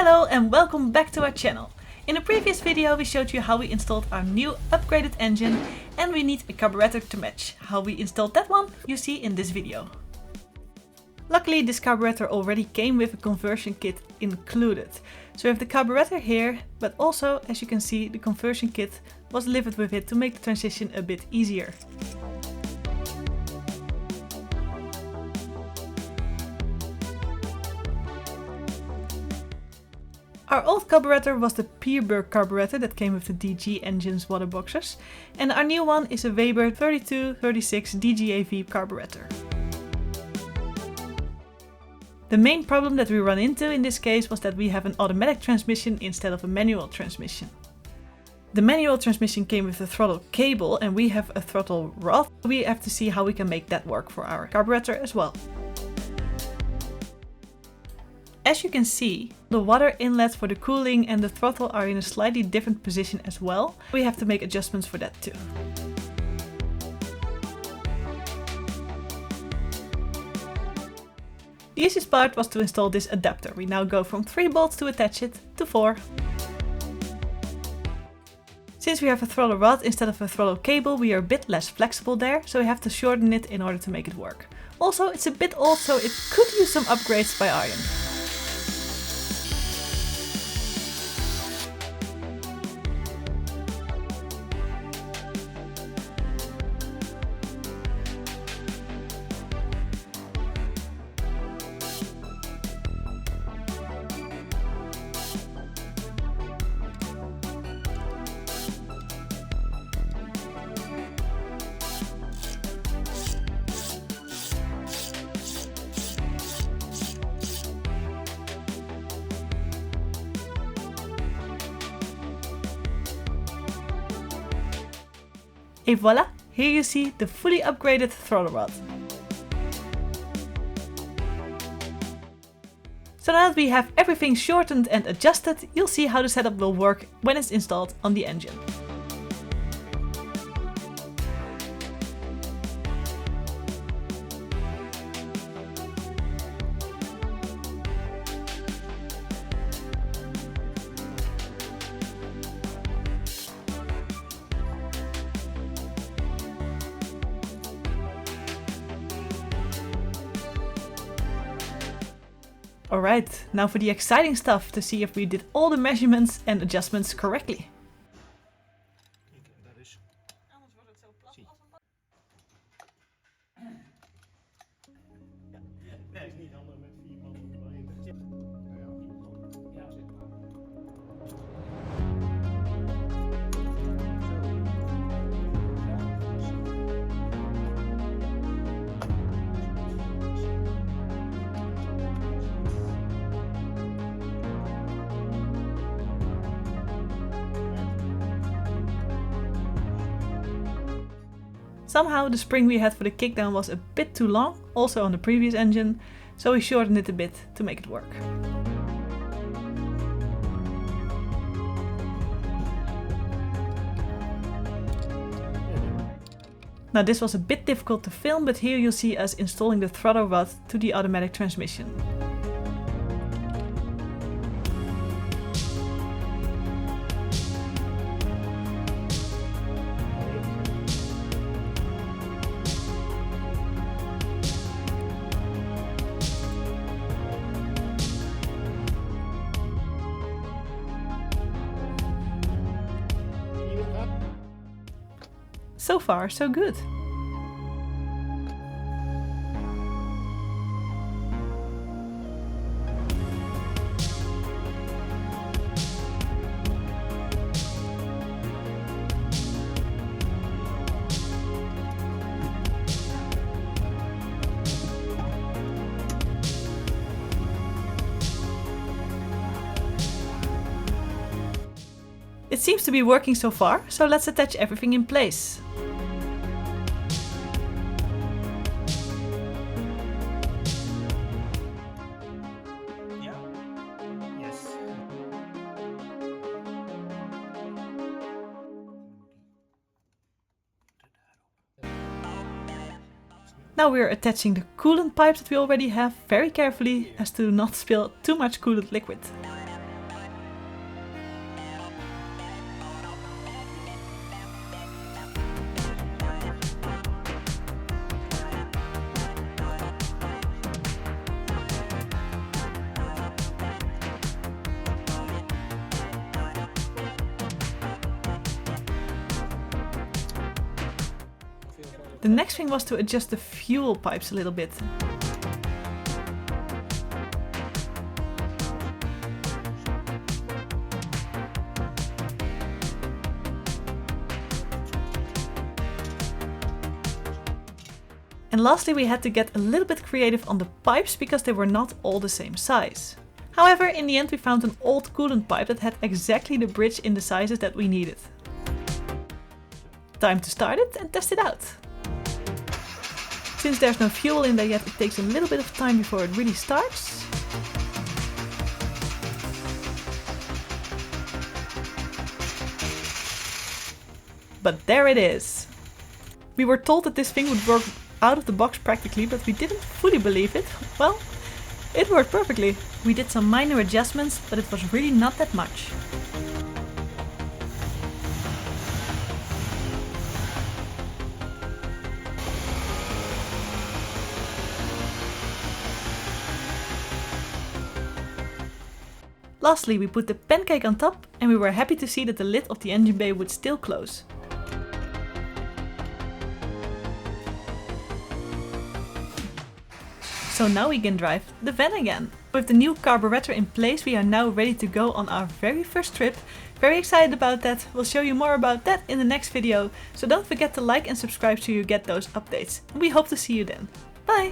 Hello and welcome back to our channel. In a previous video we showed you how we installed our new upgraded engine and we need a carburetor to match. How we installed that one you see in this video. Luckily this carburetor already came with a conversion kit included. So we have the carburetor here, but also as you can see the conversion kit was delivered with it to make the transition a bit easier. Our old carburetor was the Peerberg carburetor that came with the DG engine's waterboxers, and our new one is a Weber 3236 DGAV carburetor. The main problem that we run into in this case was that we have an automatic transmission instead of a manual transmission. The manual transmission came with a throttle cable and we have a throttle rod. We have to see how we can make that work for our carburetor as well. As you can see, the water inlet for the cooling and the throttle are in a slightly different position as well. We have to make adjustments for that too. The easiest part was to install this adapter. We now go from 3 bolts to attach it to 4. Since we have a throttle rod instead of a throttle cable, we are a bit less flexible there, so we have to shorten it in order to make it work. Also, it's a bit old, so it could use some upgrades by iron. Et voila! Here you see the fully upgraded throttle rod. So now that we have everything shortened and adjusted, you'll see how the setup will work when it's installed on the engine. Alright, now for the exciting stuff to see if we did all the measurements and adjustments correctly. Somehow the spring we had for the kickdown was a bit too long, also on the previous engine, so we shortened it a bit to make it work. Now this was a bit difficult to film, but here you'll see us installing the throttle rod to the automatic transmission. So far, so good. It seems to be working so far, so let's attach everything in place. Now we are attaching the coolant pipes that we already have very carefully as to not spill too much coolant liquid. The next thing was to adjust the fuel pipes a little bit. And lastly, we had to get a little bit creative on the pipes because they were not all the same size. However, in the end we found an old coolant pipe that had exactly the bridge in the sizes that we needed. Time to start it and test it out. Since there's no fuel in there yet, it takes a little bit of time before it really starts. But there it is! We were told that this thing would work out of the box practically, but we didn't fully believe it. Well, it worked perfectly. We did some minor adjustments, but it was really not that much. Lastly, we put the pancake on top and we were happy to see that the lid of the engine bay would still close. So now we can drive the Vanagon. With the new carburetor in place, we are now ready to go on our very first trip. Very excited about that. We'll show you more about that in the next video. So don't forget to like and subscribe so you get those updates. We hope to see you then. Bye!